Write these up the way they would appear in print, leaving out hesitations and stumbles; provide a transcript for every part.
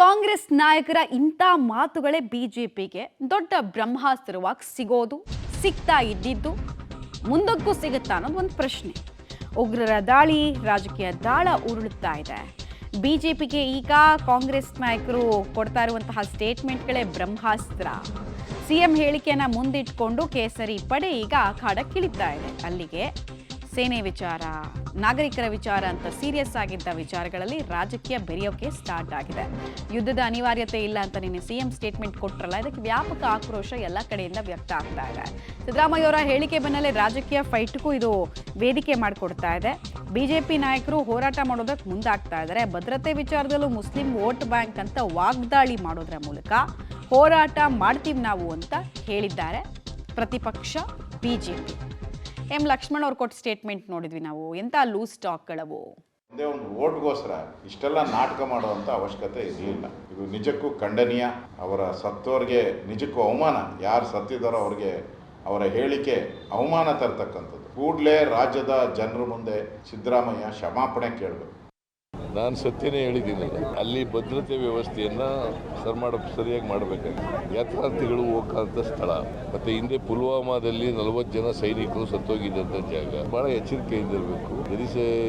ಕಾಂಗ್ರೆಸ್ ನಾಯಕರ ಇಂಥ ಮಾತುಗಳೇ ಬಿಜೆಪಿಗೆ ದೊಡ್ಡ ಬ್ರಹ್ಮಾಸ್ತ್ರವಾಗಿ ಸಿಗೋದು, ಸಿಗ್ತಾ ಇದ್ದಿದ್ದು, ಮುಂದಕ್ಕೂ ಸಿಗುತ್ತಾ ಅನ್ನೋದು ಒಂದು ಪ್ರಶ್ನೆ. ಉಗ್ರರ ದಾಳಿ, ರಾಜಕೀಯ ದಾಳ ಉರುಳುತ್ತಾ ಇದೆ. ಬಿಜೆಪಿಗೆ ಈಗ ಕಾಂಗ್ರೆಸ್ ನಾಯಕರು ಕೊಡ್ತಾ ಇರುವಂತಹ ಸ್ಟೇಟ್ಮೆಂಟ್ಗಳೇ ಬ್ರಹ್ಮಾಸ್ತ್ರ. ಸಿಎಂ ಹೇಳಿಕೆಯನ್ನ ಮುಂದಿಟ್ಕೊಂಡು ಕೇಸರಿ ಪಡೆ ಈಗ ಅಖಾಡಕ್ಕಿಳಿತಾ ಇದೆ. ಅಲ್ಲಿಗೆ ಸೇನೆ ವಿಚಾರ, ನಾಗರಿಕರ ವಿಚಾರ ಅಂತ ಸೀರಿಯಸ್ ಆಗಿದ್ದ ವಿಚಾರಗಳಲ್ಲಿ ರಾಜಕೀಯ ಬೆರೆಯೋಕೆ ಸ್ಟಾರ್ಟ್ ಆಗಿದೆ. ಯುದ್ಧದ ಅನಿವಾರ್ಯತೆ ಇಲ್ಲ ಅಂತ ನಿನ್ನೆ ಸಿಎಂ ಸ್ಟೇಟ್ಮೆಂಟ್ ಕೊಟ್ಟರಲ್ಲ, ಇದಕ್ಕೆ ವ್ಯಾಪಕ ಆಕ್ರೋಶ ಎಲ್ಲ ಕಡೆಯಿಂದ ವ್ಯಕ್ತ ಆಗ್ತಾ ಇದೆ. ಸಿದ್ದರಾಮಯ್ಯ ಅವರ ಹೇಳಿಕೆ ಬೆನ್ನಲ್ಲೇ ರಾಜಕೀಯ ಫೈಟ್ಗೂ ಇದು ವೇದಿಕೆ ಮಾಡಿಕೊಡ್ತಾ ಇದೆ. ಬಿಜೆಪಿ ನಾಯಕರು ಹೋರಾಟ ಮಾಡೋದಕ್ಕೆ ಮುಂದಾಗ್ತಾ ಇದ್ದಾರೆ. ಭದ್ರತೆ ವಿಚಾರದಲ್ಲೂ ಮುಸ್ಲಿಂ ವೋಟ್ ಬ್ಯಾಂಕ್ ಅಂತ ವಾಗ್ದಾಳಿ ಮಾಡೋದ್ರ ಮೂಲಕ ಹೋರಾಟ ಮಾಡ್ತೀವಿ ನಾವು ಅಂತ ಹೇಳಿದ್ದಾರೆ ಪ್ರತಿಪಕ್ಷ ಬಿಜೆಪಿ. ಎಂ ಲಕ್ಷ್ಮಣ್ ಅವ್ರು ಕೊಟ್ಟ ಸ್ಟೇಟ್ಮೆಂಟ್ ನೋಡಿದ್ವಿ ನಾವು. ಎಂಥ ಲೂಸ್ ಟಾಕ್ಗಳವು. ಒಂದೇ ಒಂದು ಓಟ್ಗೋಸ್ಕರ ಇಷ್ಟೆಲ್ಲ ನಾಟಕ ಮಾಡುವಂಥ ಅವಶ್ಯಕತೆ ಇರಲಿಲ್ಲ. ಇದು ನಿಜಕ್ಕೂ ಖಂಡನೀಯ. ಅವರ ಸತ್ತೋರಿಗೆ ನಿಜಕ್ಕೂ ಅವಮಾನ. ಯಾರು ಸತ್ತಿದ್ದಾರೋ ಅವ್ರಿಗೆ ಅವರ ಹೇಳಿಕೆ ಅವಮಾನ ತರ್ತಕ್ಕಂಥದ್ದು. ಕೂಡಲೇ ರಾಜ್ಯದ ಜನರ ಮುಂದೆ ಸಿದ್ದರಾಮಯ್ಯ ಕ್ಷಮಾಪಣೆ ಕೇಳಬೇಕು. ನಾನು ಸತ್ಯನೇ ಹೇಳಿದ್ದೀನಿ. ಅಲ್ಲಿ ಭದ್ರತೆ ವ್ಯವಸ್ಥೆಯನ್ನು ಸರಿಯಾಗಿ ಮಾಡಬೇಕಾಗಿದೆ. ಯಾತ್ರಾರ್ಥಿಗಳು ಹೋಗಂತ ಸ್ಥಳ, ಮತ್ತೆ ಹಿಂದೆ ಪುಲ್ವಾಮಾದಲ್ಲಿ 40 ಜನ ಸೈನಿಕರು ಸತ್ತೋಗಿದ್ದಂಥ ಜಾಗ. ಬಹಳ ಎಚ್ಚರಿಕೆಯಿಂದ ಇರಬೇಕು.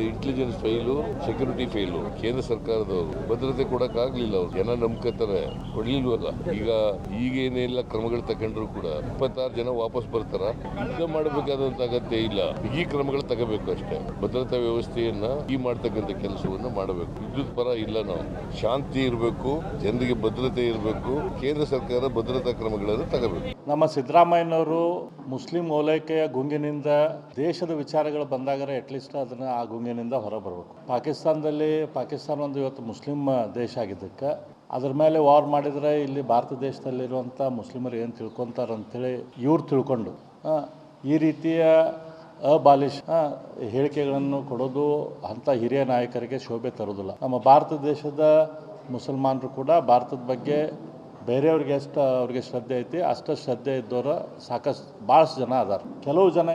Intelligence file, security file. ಕೇಂದ್ರ ಸರ್ಕಾರದವರು ಭದ್ರತೆ ಕೊಡೋಕ್ಕಾಗಲಿಲ್ಲ. ಅವ್ರು ಜನ ನಂಬ್ಕೊತಾರೆ, ಕೊಡ್ಲಿಲ್ವಲ್ಲ. ಈಗೇನೆಲ್ಲ ಕ್ರಮಗಳು ತಗೊಂಡ್ರು ಕೂಡ 26 ಜನ ವಾಪಸ್ ಬರ್ತಾರ. ಯುದ್ಧ ಮಾಡಬೇಕಾದಂಥ ಅಗತ್ಯ ಇಲ್ಲ. ಈ ಕ್ರಮಗಳು ತಗೋಬೇಕು ಅಷ್ಟೇ. ಭದ್ರತಾ ವ್ಯವಸ್ಥೆಯನ್ನ ಮಾಡ್ತಕ್ಕಂಥ ಕೆಲಸವನ್ನು ಮಾಡಬೇಕು. ವಿದ್ಯುತ್ ಪರ ಇಲ್ಲ. ನಾವು ಶಾಂತಿ ಇರಬೇಕು, ಜನರಿಗೆ ಭದ್ರತೆ ಇರಬೇಕು. ಕೇಂದ್ರ ಸರ್ಕಾರ ಭದ್ರತಾ ಕ್ರಮಗಳನ್ನು ತಗೋಬೇಕು. ನಮ್ಮ ಸಿದ್ದರಾಮಯ್ಯನವರು ಮುಸ್ಲಿಂ ಓಲೈಕೆಯ ಗುಂಗಿನಿಂದ ದೇಶದ ವಿಚಾರಗಳು ಬಂದಾಗ ಅಟ್ಲೀಸ್ಟ್ ಅದನ್ನು ಆ ಗುಂಗಿನಿಂದ ಹೊರಬರಬೇಕು. ಪಾಕಿಸ್ತಾನ ಒಂದು ಇವತ್ತು ಮುಸ್ಲಿಂ ದೇಶ ಆಗಿದ್ದಕ್ಕೆ ಅದ್ರ ಮೇಲೆ ವಾರ್ ಮಾಡಿದರೆ ಇಲ್ಲಿ ಭಾರತ ದೇಶದಲ್ಲಿರುವಂಥ ಮುಸ್ಲಿಮರು ಏನು ತಿಳ್ಕೊತಾರಂತೇಳಿ ಇವ್ರು ತಿಳ್ಕೊಂಡು ಈ ರೀತಿಯ ಅಬಾಲಿಷ್ ಹೇಳಿಕೆಗಳನ್ನು ಕೊಡೋದು ಅಂಥ ಹಿರಿಯ ನಾಯಕರಿಗೆ ಶೋಭೆ ತರೋದಿಲ್ಲ. ನಮ್ಮ ಭಾರತ ದೇಶದ ಮುಸಲ್ಮಾನರು ಕೂಡ ಭಾರತದ ಬಗ್ಗೆ ಬೇರೆಯವ್ರಿಗೆ ಎಷ್ಟು ಅವ್ರಿಗೆ ಶ್ರದ್ಧೆ ಐತಿ ಅಷ್ಟು ಶ್ರದ್ಧೆ ಇದ್ದವರು ಸಾಕಷ್ಟು ಭಾಳಷ್ಟು ಜನ ಅದಾರ. ಕೆಲವು ಜನ